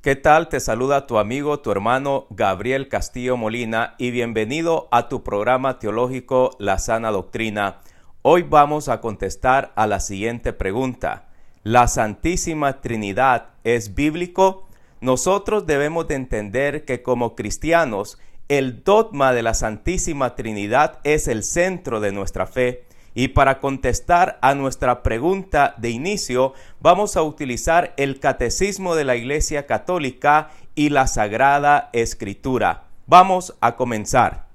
¿Qué tal? Te saluda tu amigo, tu hermano Gabriel Castillo Molina y bienvenido a tu programa teológico La Sana Doctrina. Hoy vamos a contestar a la siguiente pregunta. ¿La Santísima Trinidad es bíblico? Nosotros debemos de entender que como cristianos, el dogma de la Santísima Trinidad es el centro de nuestra fe. Y para contestar a nuestra pregunta de inicio, vamos a utilizar el Catecismo de la Iglesia Católica y la Sagrada Escritura. Vamos a comenzar.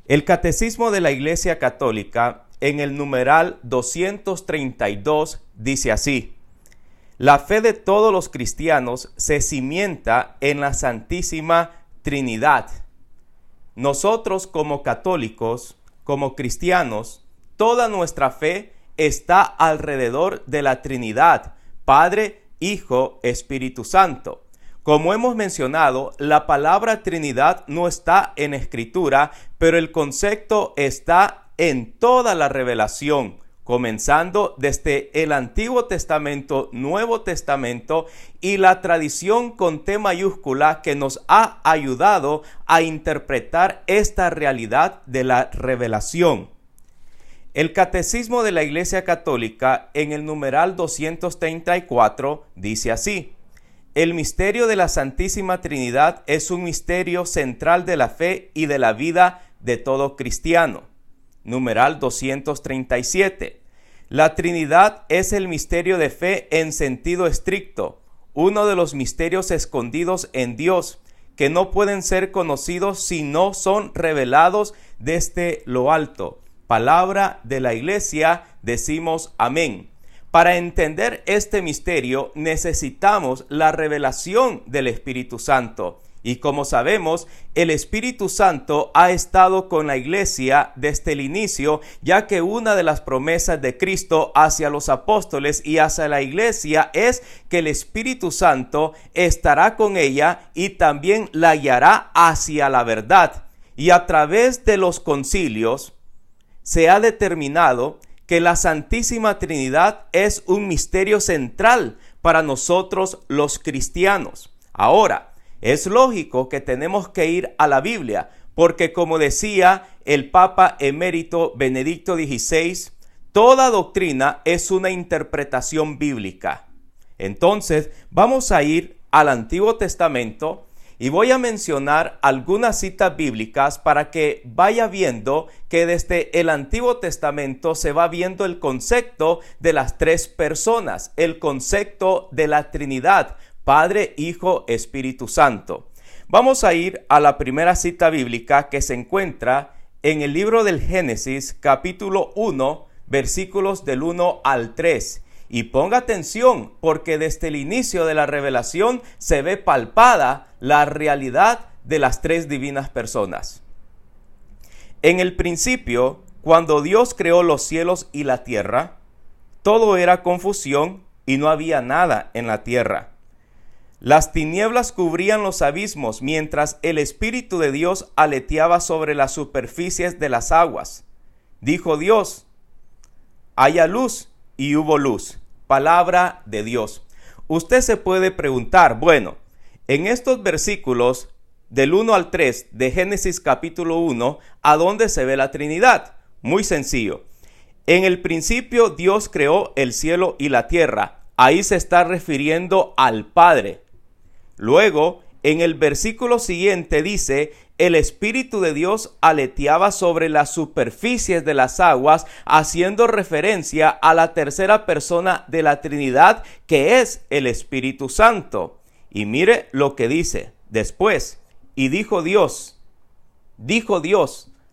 El Catecismo de la Iglesia Católica, en el numeral 232, dice así: la fe de todos los cristianos se cimienta en la Santísima Trinidad. Nosotros como católicos, como cristianos, toda nuestra fe está alrededor de la Trinidad, Padre, Hijo, Espíritu Santo. Como hemos mencionado, la palabra Trinidad no está en Escritura, pero el concepto está en toda la revelación, comenzando desde el Antiguo Testamento, Nuevo Testamento y la tradición con T mayúscula que nos ha ayudado a interpretar esta realidad de la revelación. El Catecismo de la Iglesia Católica, en el numeral 234, dice así: el misterio de la Santísima Trinidad es un misterio central de la fe y de la vida de todo cristiano. Numeral 237. La Trinidad es el misterio de fe en sentido estricto, uno de los misterios escondidos en Dios, que no pueden ser conocidos si no son revelados desde lo alto. Palabra de la Iglesia, decimos amén. Para entender este misterio necesitamos la revelación del Espíritu Santo. Y como sabemos, el Espíritu Santo ha estado con la Iglesia desde el inicio, ya que una de las promesas de Cristo hacia los apóstoles y hacia la Iglesia es que el Espíritu Santo estará con ella y también la guiará hacia la verdad. Y a través de los concilios se ha determinado que la Santísima Trinidad es un misterio central para nosotros los cristianos. Ahora, es lógico que tenemos que ir a la Biblia, porque como decía el Papa Emérito Benedicto XVI, toda doctrina es una interpretación bíblica. Entonces, vamos a ir al Antiguo Testamento y voy a mencionar algunas citas bíblicas para que vaya viendo que desde el Antiguo Testamento se va viendo el concepto de las tres personas, el concepto de la Trinidad, Padre, Hijo, Espíritu Santo. Vamos a ir a la primera cita bíblica que se encuentra en el libro del Génesis, capítulo 1, versículos del 1 al 3. Y ponga atención, porque desde el inicio de la revelación se ve palpada la realidad de las tres divinas personas. En el principio, cuando Dios creó los cielos y la tierra, todo era confusión y no había nada en la tierra. Las tinieblas cubrían los abismos, mientras el Espíritu de Dios aleteaba sobre las superficies de las aguas. Dijo Dios: haya luz. Y hubo luz. Palabra de Dios. Usted se puede preguntar, bueno, en estos versículos del 1 al 3 de Génesis capítulo 1, ¿a dónde se ve la Trinidad? Muy sencillo. En el principio Dios creó el cielo y la tierra. Ahí se está refiriendo al Padre. Luego, en el versículo siguiente dice: el Espíritu de Dios aleteaba sobre las superficies de las aguas, haciendo referencia a la tercera persona de la Trinidad, que es el Espíritu Santo. Y mire lo que dice después: y dijo Dios.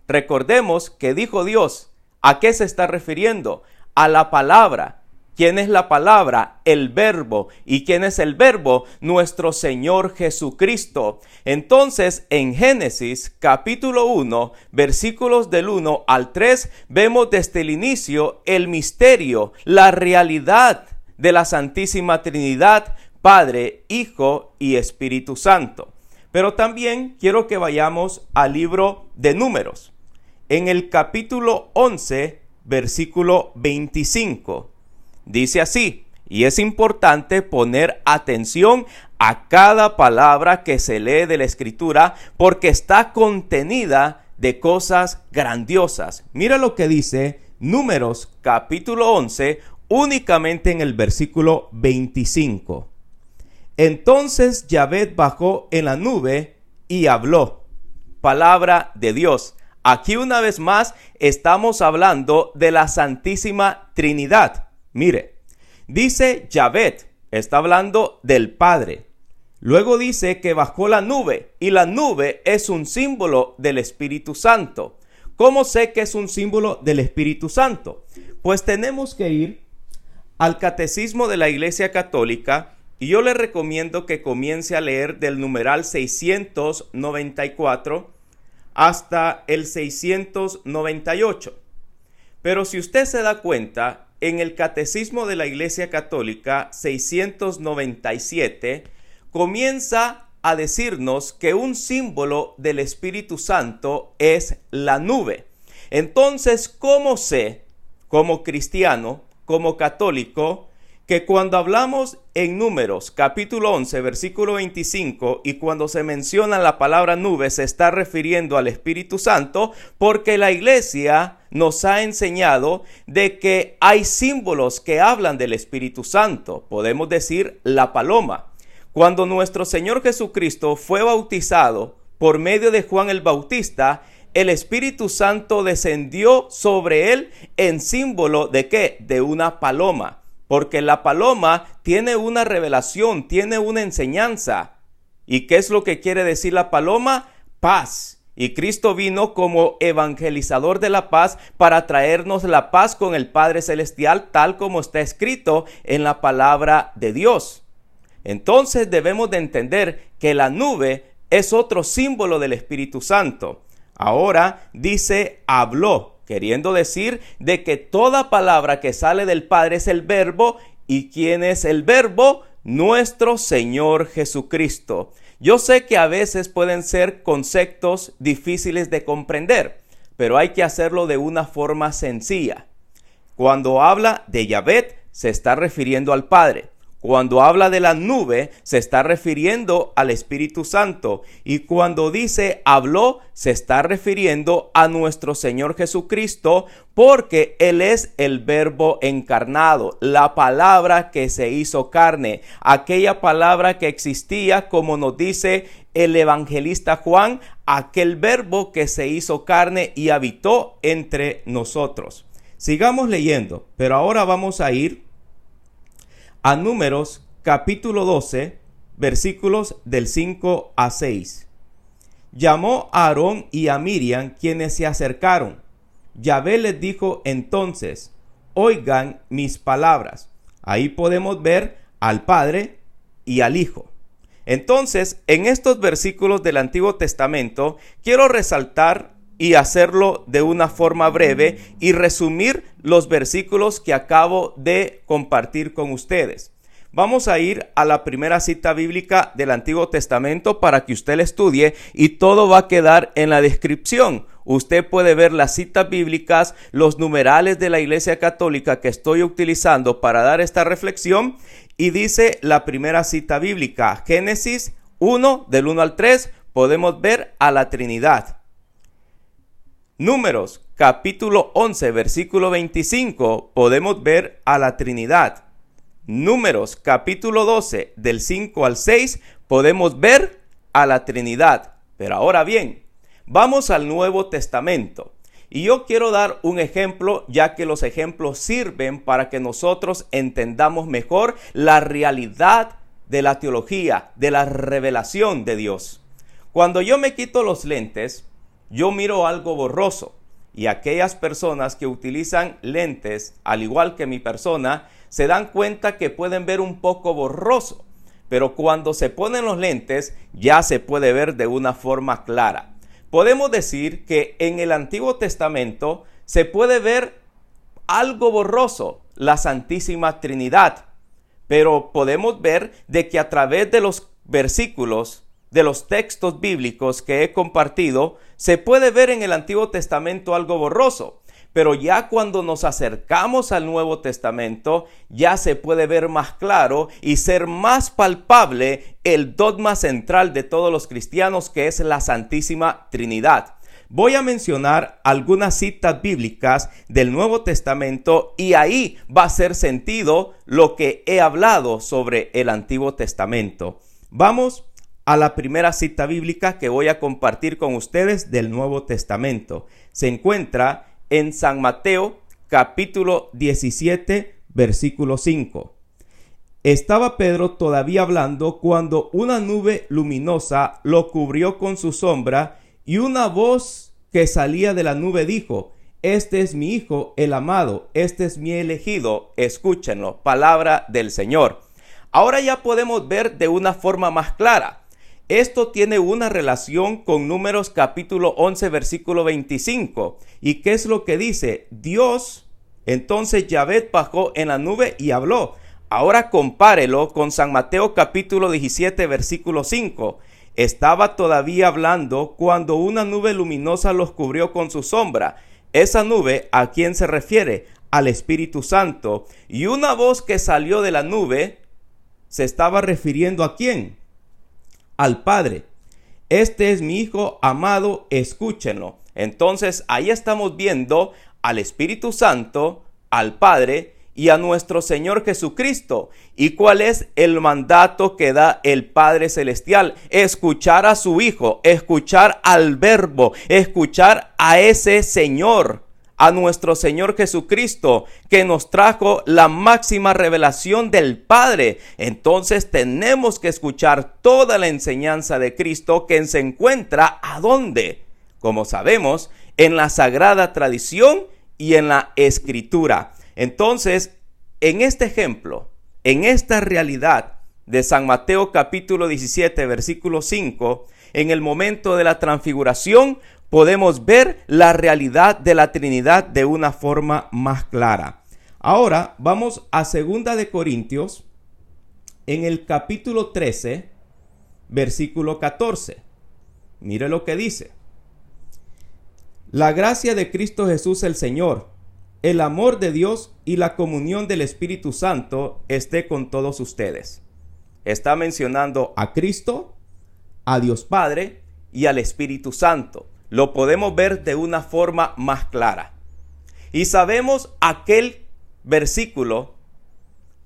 Recordemos que dijo Dios. ¿A qué se está refiriendo? A la palabra. ¿Quién es la palabra? El Verbo. ¿Y quién es el Verbo? Nuestro Señor Jesucristo. Entonces, en Génesis capítulo 1, versículos del 1 al 3, vemos desde el inicio el misterio, la realidad de la Santísima Trinidad, Padre, Hijo y Espíritu Santo. Pero también quiero que vayamos al libro de Números. En el capítulo 11, versículo 25. Dice así: Y es importante poner atención a cada palabra que se lee de la Escritura porque está contenida de cosas grandiosas. Mira lo que dice Números capítulo 11, únicamente en el versículo 25. Entonces Yahvé bajó en la nube y habló. Palabra de Dios. Aquí una vez más estamos hablando de la Santísima Trinidad. Mire, dice Yahvé, está hablando del Padre. Luego dice que bajó la nube y la nube es un símbolo del Espíritu Santo. ¿Cómo sé que es un símbolo del Espíritu Santo? Pues tenemos que ir al Catecismo de la Iglesia Católica y yo le recomiendo que comience a leer del numeral 694 hasta el 698. Pero si usted se da cuenta, en el Catecismo de la Iglesia Católica 697 comienza a decirnos que un símbolo del Espíritu Santo es la nube. Entonces, ¿cómo sé, como cristiano, como católico, que cuando hablamos en Números capítulo 11 versículo 25 y cuando se menciona la palabra nube se está refiriendo al Espíritu Santo? Porque la iglesia nos ha enseñado de que hay símbolos que hablan del Espíritu Santo. Podemos decir la paloma. Cuando nuestro Señor Jesucristo fue bautizado por medio de Juan el Bautista, el Espíritu Santo descendió sobre él en símbolo ¿de qué? De una paloma. Porque la paloma tiene una revelación, tiene una enseñanza. ¿Y qué es lo que quiere decir la paloma? Paz. Y Cristo vino como evangelizador de la paz para traernos la paz con el Padre Celestial, tal como está escrito en la palabra de Dios. Entonces debemos de entender que la nube es otro símbolo del Espíritu Santo. Ahora dice habló, queriendo decir de que toda palabra que sale del Padre es el verbo. ¿Y quién es el verbo? Nuestro Señor Jesucristo. Yo sé que a veces pueden ser conceptos difíciles de comprender, pero hay que hacerlo de una forma sencilla. Cuando habla de Yahvé, se está refiriendo al Padre. Cuando habla de la nube, se está refiriendo al Espíritu Santo. Y cuando dice habló, se está refiriendo a nuestro Señor Jesucristo, porque Él es el Verbo encarnado, la palabra que se hizo carne, aquella palabra que existía, como nos dice el evangelista Juan, aquel Verbo que se hizo carne y habitó entre nosotros. Sigamos leyendo, pero ahora vamos a ir a Números capítulo 12, versículos del 5 a 6. Llamó a Aarón y a Miriam, quienes se acercaron. Yahvé les dijo entonces, oigan mis palabras. Ahí podemos ver al Padre y al Hijo. Entonces, en estos versículos del Antiguo Testamento, quiero resaltar y hacerlo de una forma breve y resumir los versículos que acabo de compartir con ustedes. Vamos a ir a la primera cita bíblica del Antiguo Testamento para que usted la estudie y todo va a quedar en la descripción. Usted puede ver las citas bíblicas, los numerales de la Iglesia Católica que estoy utilizando para dar esta reflexión, y dice la primera cita bíblica, Génesis 1, del 1 al 3, podemos ver a la Trinidad. Números, capítulo 11, versículo 25, podemos ver a la Trinidad. Números, capítulo 12, del 5 al 6, podemos ver a la Trinidad. Pero ahora bien, vamos al Nuevo Testamento. Y yo quiero dar un ejemplo, ya que los ejemplos sirven para que nosotros entendamos mejor la realidad de la teología, de la revelación de Dios. Cuando yo me quito los lentes, yo miro algo borroso, y aquellas personas que utilizan lentes, al igual que mi persona, se dan cuenta que pueden ver un poco borroso, pero cuando se ponen los lentes ya se puede ver de una forma clara. Podemos decir que en el Antiguo Testamento se puede ver algo borroso, la Santísima Trinidad, pero podemos ver de que a través de los versículos de los textos bíblicos que he compartido, se puede ver en el Antiguo Testamento algo borroso. pero ya cuando nos acercamos al Nuevo Testamento, ya se puede ver más claro y ser más palpable el dogma central de todos los cristianos, que es la Santísima Trinidad. Voy a mencionar algunas citas bíblicas del Nuevo Testamento y ahí va a hacer sentido lo que he hablado sobre el Antiguo Testamento. Vamos a la primera cita bíblica que voy a compartir con ustedes del Nuevo Testamento. Se encuentra en San Mateo, capítulo 17, versículo 5. Estaba Pedro todavía hablando cuando una nube luminosa lo cubrió con su sombra y una voz que salía de la nube dijo: este es mi Hijo, el amado, este es mi elegido, escúchenlo. Palabra del Señor. Ahora ya podemos ver de una forma más clara. Esto tiene una relación con Números capítulo 11, versículo 25. ¿Y qué es lo que dice? Dios, entonces Yahvé bajó en la nube y habló. Ahora compárelo con San Mateo capítulo 17, versículo 5. Estaba todavía hablando cuando una nube luminosa los cubrió con su sombra. Esa nube, ¿a quién se refiere? Al Espíritu Santo. Y una voz que salió de la nube se estaba refiriendo ¿a quién? Al Padre. Este es mi Hijo amado, escúchenlo. Entonces ahí estamos viendo al Espíritu Santo, al Padre y a nuestro Señor Jesucristo. ¿Y cuál es el mandato que da el Padre Celestial? Escuchar a su Hijo, escuchar al Verbo, escuchar a ese Señor, a nuestro Señor Jesucristo, que nos trajo la máxima revelación del Padre. Entonces tenemos que escuchar toda la enseñanza de Cristo, que se encuentra ¿a dónde? Como sabemos, en la sagrada tradición y en la Escritura. Entonces, en este ejemplo, en esta realidad de San Mateo capítulo 17, versículo 5, en el momento de la transfiguración, podemos ver la realidad de la Trinidad de una forma más clara. Ahora vamos a 2 de Corintios, en el capítulo 13, versículo 14. Mire lo que dice. La gracia de Cristo Jesús el Señor, el amor de Dios y la comunión del Espíritu Santo esté con todos ustedes. Está mencionando a Cristo, a Dios Padre y al Espíritu Santo. Lo podemos ver de una forma más clara. Y sabemos aquel versículo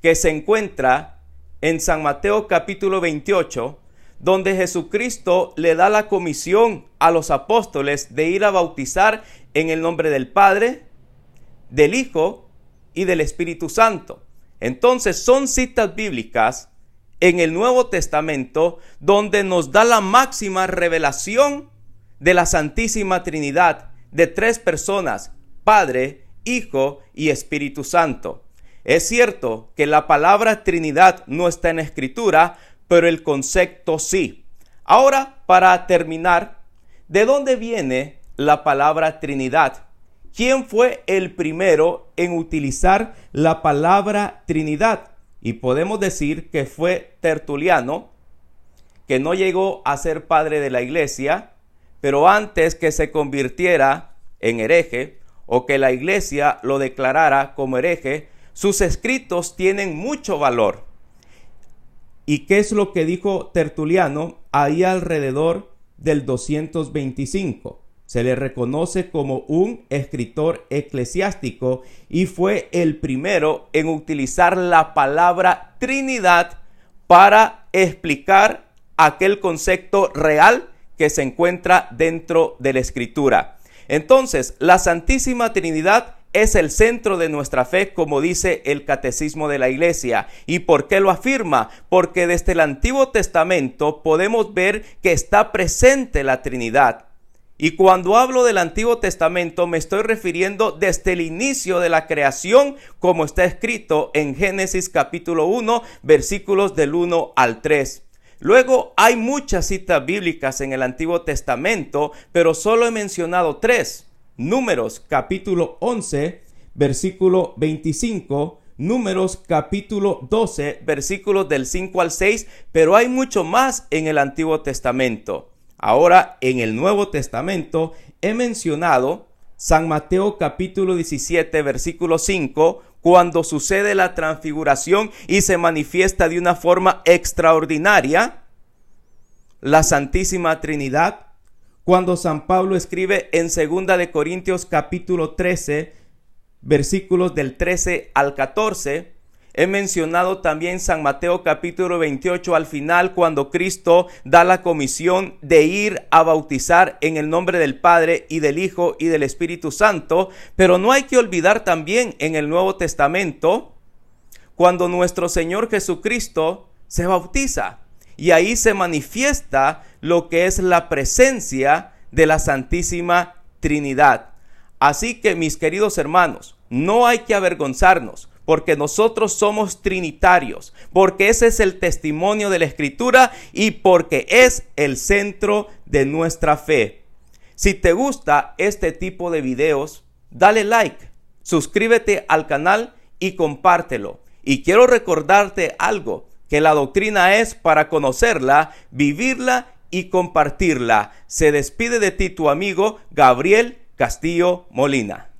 que se encuentra en San Mateo capítulo 28, donde Jesucristo le da la comisión a los apóstoles de ir a bautizar en el nombre del Padre, del Hijo y del Espíritu Santo. Entonces son citas bíblicas en el Nuevo Testamento donde nos da la máxima revelación de la Santísima Trinidad, de tres personas: Padre, Hijo y Espíritu Santo. Es cierto que la palabra Trinidad no está en la Escritura, pero el concepto sí. Ahora, para terminar, ¿de dónde viene la palabra Trinidad? ¿Quién fue el primero en utilizar la palabra Trinidad? Y podemos decir que fue Tertuliano, que no llegó a ser padre de la iglesia, pero antes que se convirtiera en hereje o que la iglesia lo declarara como hereje, sus escritos tienen mucho valor. ¿Y qué es lo que dijo Tertuliano ahí alrededor del 225? Se le reconoce como un escritor eclesiástico y fue el primero en utilizar la palabra Trinidad para explicar aquel concepto real que se encuentra dentro de la Escritura. Entonces, la Santísima Trinidad es el centro de nuestra fe, como dice el Catecismo de la Iglesia. ¿Y por qué lo afirma? Porque desde el Antiguo Testamento podemos ver que está presente la Trinidad. Y cuando hablo del Antiguo Testamento me estoy refiriendo desde el inicio de la creación, como está escrito en Génesis capítulo 1, versículos del 1 al 3. Luego hay muchas citas bíblicas en el Antiguo Testamento, pero solo he mencionado 3. Números capítulo 11, versículo 25. Números capítulo 12, versículos del 5 al 6, pero hay mucho más en el Antiguo Testamento. Ahora, en el Nuevo Testamento he mencionado San Mateo capítulo 17, versículo 5, cuando sucede la transfiguración y se manifiesta de una forma extraordinaria la Santísima Trinidad. Cuando San Pablo escribe en 2 de Corintios capítulo 13, versículos del 13 al 14, he mencionado también San Mateo capítulo 28 al final, cuando Cristo da la comisión de ir a bautizar en el nombre del Padre y del Hijo y del Espíritu Santo. Pero no hay que olvidar también en el Nuevo Testamento, cuando nuestro Señor Jesucristo se bautiza. Y ahí se manifiesta lo que es la presencia de la Santísima Trinidad. Así que, mis queridos hermanos, no hay que avergonzarnos, porque nosotros somos trinitarios, porque ese es el testimonio de la Escritura y porque es el centro de nuestra fe. Si te gusta este tipo de videos, dale like, suscríbete al canal y compártelo. Y quiero recordarte algo, que la doctrina es para conocerla, vivirla y compartirla. Se despide de ti tu amigo Gabriel Castillo Molina.